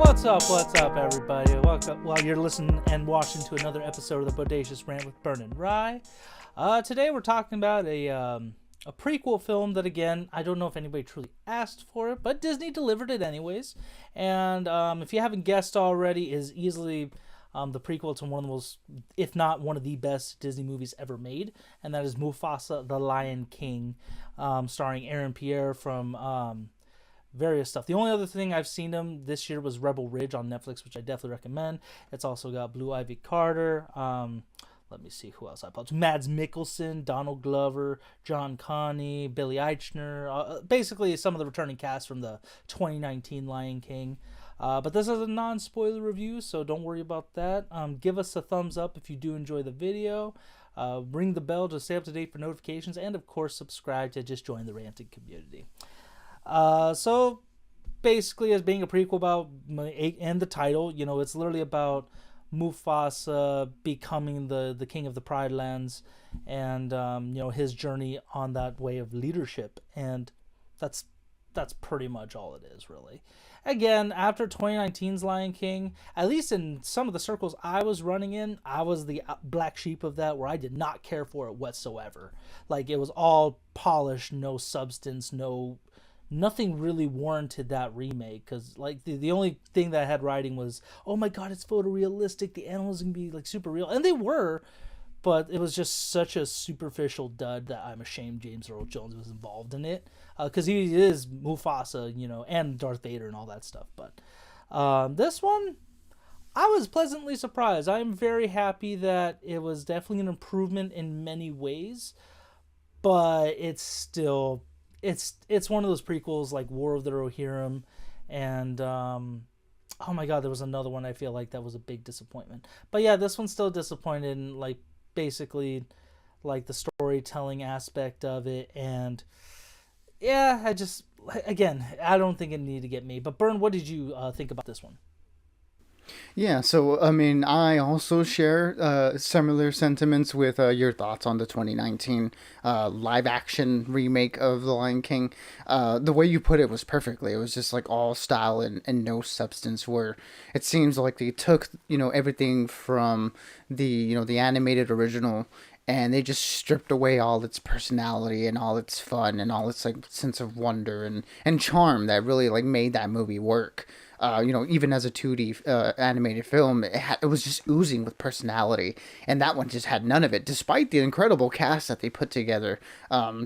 What's up, everybody? Welcome while you're listening and watching to another episode of the Bodacious Rant with Burn and Rye. Today we're talking about a prequel film that, again, I don't know if anybody truly asked for it, but Disney delivered it anyways. And if you haven't guessed already, is easily the prequel to one of the most, if not one of the best Disney movies ever made, and that is Mufasa, the Lion King, starring Aaron Pierre from various stuff. The only other thing I've seen him this year was Rebel Ridge on Netflix, which I definitely recommend. It's also got Blue Ivy Carter. Let me see who else I apologize. Mads Mikkelsen, Donald Glover, John Connie, Billy Eichner. Basically, some of the returning cast from the 2019 Lion King. But this is a non-spoiler review, so don't worry about that. Give us a thumbs up if you do enjoy the video. Ring the bell to stay up to date for notifications, and of course, subscribe to just join the ranting community. So basically, as being a prequel about, and the title, it's literally about Mufasa becoming the king of the Pride Lands, and his journey on that way of leadership, and that's pretty much all it is, really. Again, after 2019's Lion King, at least in some of the circles I was running in, I was the black sheep of that, where I did not care for it whatsoever. Like, it was all polished, no substance, nothing really warranted that remake, because like the only thing that I had writing was, oh my god, it's photorealistic, the animals can be like super real, and they were, but it was just such a superficial dud that I'm ashamed James Earl Jones was involved in it, because he is Mufasa, and Darth Vader and all that stuff. But this one, I was pleasantly surprised. I'm very happy that it was definitely an improvement in many ways, but it's still, it's one of those prequels like War of the Rohirrim, and oh my god, there was another one I feel like that was a big disappointment. But yeah, this one's still disappointed in, like, basically like the storytelling aspect of it, and yeah, I don't think it needed to get made. But Bern, what did you think about this one? Yeah, so I mean, I also share similar sentiments with your thoughts on the 2019 live action remake of The Lion King. The way you put it was perfectly. It was just like all style and no substance. Where it seems like they took everything from the animated original, and they just stripped away all its personality and all its fun and all its like sense of wonder and charm that really like made that movie work. Even as a 2D animated film, it was just oozing with personality, and that one just had none of it, despite the incredible cast that they put together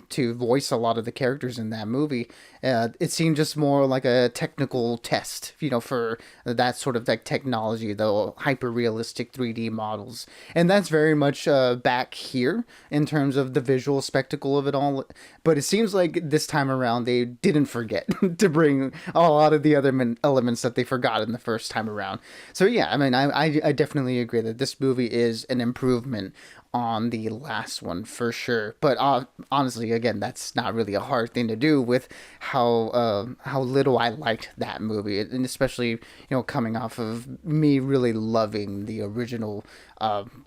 to voice a lot of the characters in that movie. It seemed just more like a technical test, for that sort of like technology, the hyper realistic 3D models, and that's very much back here in terms of the visual spectacle of it all. But it seems like this time around they didn't forget to bring a lot of the other elements that they forgot in the first time around. So yeah, I mean, I definitely agree that this movie is an improvement on the last one for sure. But honestly, again, that's not really a hard thing to do with how little I liked that movie, and especially coming off of me really loving the original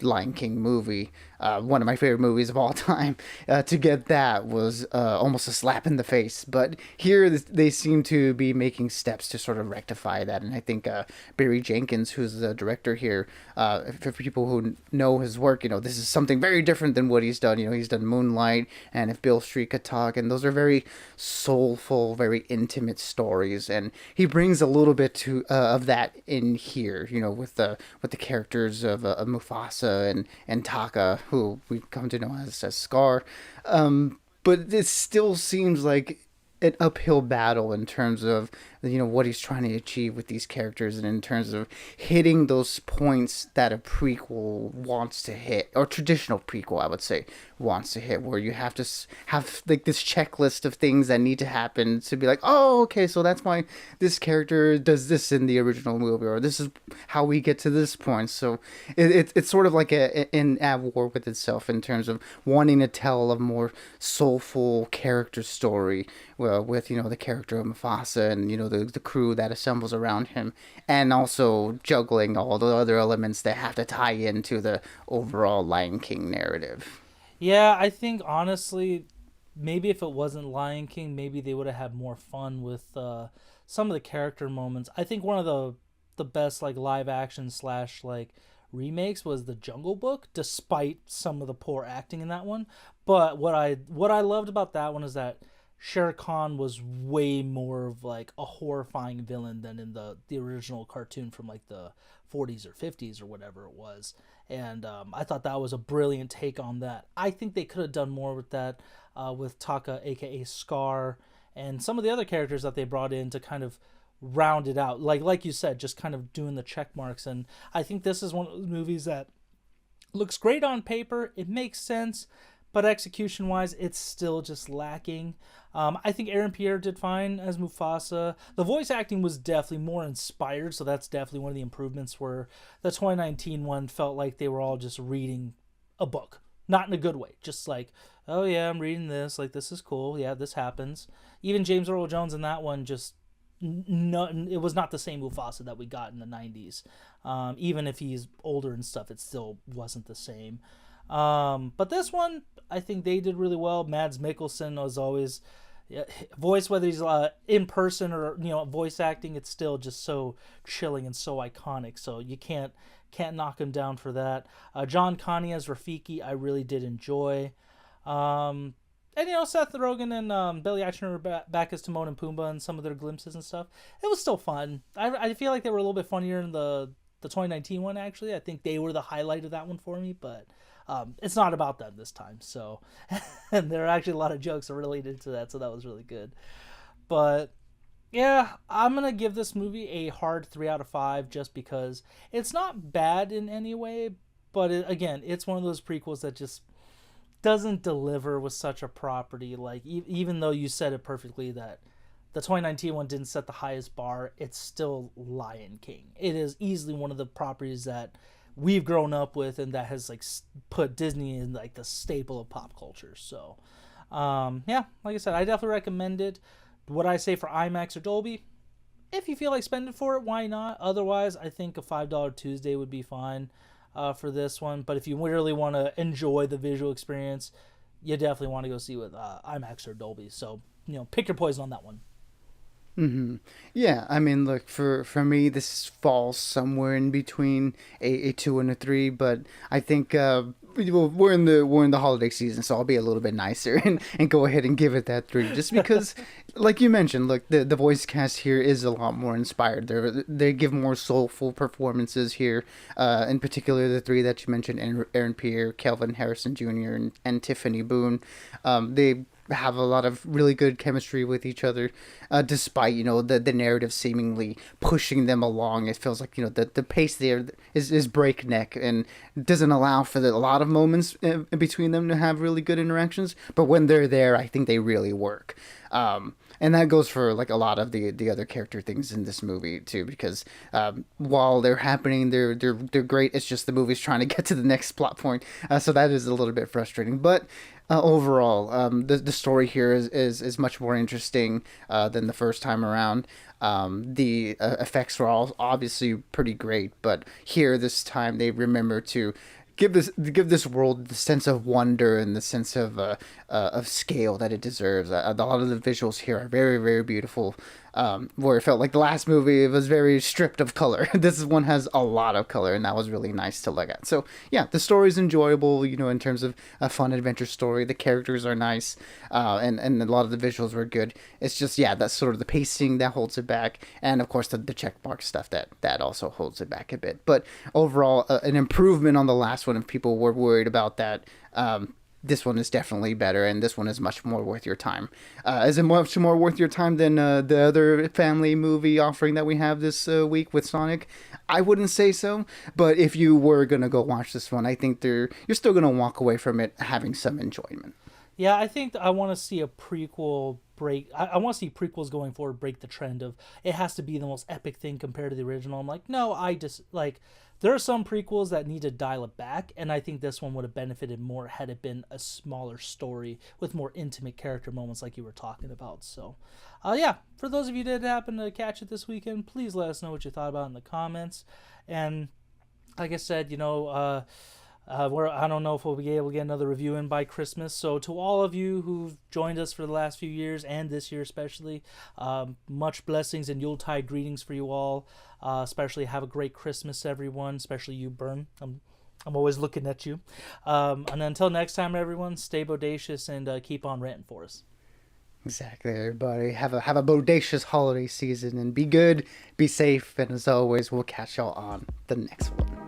Lion King movie, one of my favorite movies of all time. To get that was almost a slap in the face. But here they seem to be making steps to sort of rectify that, and I think Barry Jenkins, who's the director here, for people who know his work, this is something very different than what he's done. He's done Moonlight and If Beale Street Could Talk, and those are very soulful, very intimate stories, and he brings a little bit of that in here, with the characters of Mufasa and Taka, who we come to know as Scar. But it still seems like an uphill battle in terms of what he's trying to achieve with these characters, and in terms of hitting those points that a prequel wants to hit, or traditional prequel I would say wants to hit, where you have to have like this checklist of things that need to happen to be like, oh, okay, so that's why this character does this in the original movie, or this is how we get to this point. So it's sort of like an at war with itself in terms of wanting to tell a more soulful character story, well, with the character of Mufasa, and the crew that assembles around him, and also juggling all the other elements that have to tie into the overall Lion King narrative. Yeah, I think honestly, maybe if it wasn't Lion King, maybe they would have had more fun with some of the character moments. I think one of the the best like live action slash like remakes was The Jungle Book, despite some of the poor acting in that one. But what I loved about that one is that Shere Khan was way more of like a horrifying villain than in the original cartoon from like the 40s or 50s or whatever it was. And I thought that was a brilliant take on that. I think they could have done more with that, with Taka, aka Scar, and some of the other characters that they brought in to kind of round it out. Like you said, just kind of doing the check marks. And I think this is one of those movies that looks great on paper. It makes sense, but execution wise, it's still just lacking. I think Aaron Pierre did fine as Mufasa. The voice acting was definitely more inspired, so that's definitely one of the improvements. Where the 2019 one felt like they were all just reading a book, not in a good way, just like, oh yeah, I'm reading this, like this is cool, yeah, this happens. Even James Earl Jones in that one just no, it was not the same Mufasa that we got in the 90s. Even if he's older and stuff, it still wasn't the same. But this one, I think they did really well. Mads Mikkelsen, as always, voice, whether he's in person or voice acting, it's still just so chilling and so iconic. So you can't knock him down for that. John Connie as Rafiki, I really did enjoy. And Seth Rogen and Billy Eichner were back as Timon and Pumbaa and some of their glimpses and stuff. It was still fun. I feel like they were a little bit funnier in the 2019 one, actually. I think they were the highlight of that one for me, but it's not about them this time. So, and there are actually a lot of jokes related to that, so that was really good. But yeah, I'm gonna give this movie a hard 3 out of 5 just because it's not bad in any way, but again, it's one of those prequels that just doesn't deliver with such a property. Like even though you said it perfectly that the 2019 one didn't set the highest bar, it's still Lion King. It is easily one of the properties that we've grown up with and that has like put Disney in like the staple of pop culture. So yeah, like I said, I definitely recommend it. Would I say for IMAX or Dolby? If you feel like spending for it, why not? Otherwise, I think a $5 Tuesday would be fine for this one. But if you really want to enjoy the visual experience, you definitely want to go see with IMAX or Dolby. So pick your poison on that one. Mm-hmm. Yeah, I mean, look, for me, this falls somewhere in between a 2 and a 3, but I think we're in the holiday season, so I'll be a little bit nicer and go ahead and give it that 3, just because, like you mentioned, look, the voice cast here is a lot more inspired. They give more soulful performances here, in particular the 3 that you mentioned, Aaron Pierre, Kelvin Harrison Jr., and Tiffany Boone. They have a lot of really good chemistry with each other, despite the narrative seemingly pushing them along. It feels like the pace there is breakneck and doesn't allow for a lot of moments in between them to have really good interactions. But when they're there, I think they really work. And that goes for like a lot of the other character things in this movie too, because while they're happening, they're great. It's just the movie's trying to get to the next plot point, so that is a little bit frustrating. But overall, the story here is much more interesting than the first time around. The effects were all obviously pretty great, but here this time they remember to give this world the sense of wonder and the sense of scale that it deserves. A lot of the visuals here are very, very beautiful. Where it felt like the last movie, it was very stripped of color. This one has a lot of color, and that was really nice to look at. So yeah, the story's enjoyable, in terms of a fun adventure story. The characters are nice, and a lot of the visuals were good. It's just, yeah, that's sort of the pacing that holds it back, and of course the checkmark stuff that also holds it back a bit. But overall, an improvement on the last one. If people were worried about that, this one is definitely better, and this one is much more worth your time. Is it much more worth your time than the other family movie offering that we have this week with Sonic? I wouldn't say so, but if you were going to go watch this one, I think you're still going to walk away from it having some enjoyment. Yeah, I think I want to see a prequel break. I want to see prequels going forward break the trend of it has to be the most epic thing compared to the original. I'm like, no, I just like there are some prequels that need to dial it back, and I think this one would have benefited more had it been a smaller story with more intimate character moments like you were talking about. So, yeah, for those of you that happen to catch it this weekend, please let us know what you thought about it in the comments. And like I said, I don't know if we'll be able to get another review in by Christmas. So to all of you who've joined us for the last few years and this year especially, much blessings and Yuletide greetings for you all. Especially have a great Christmas, everyone. Especially you, Bern. I'm always looking at you. And until next time, everyone, stay bodacious and keep on ranting for us. Exactly, everybody. Have a bodacious holiday season and be good, be safe, and as always, we'll catch y'all on the next one.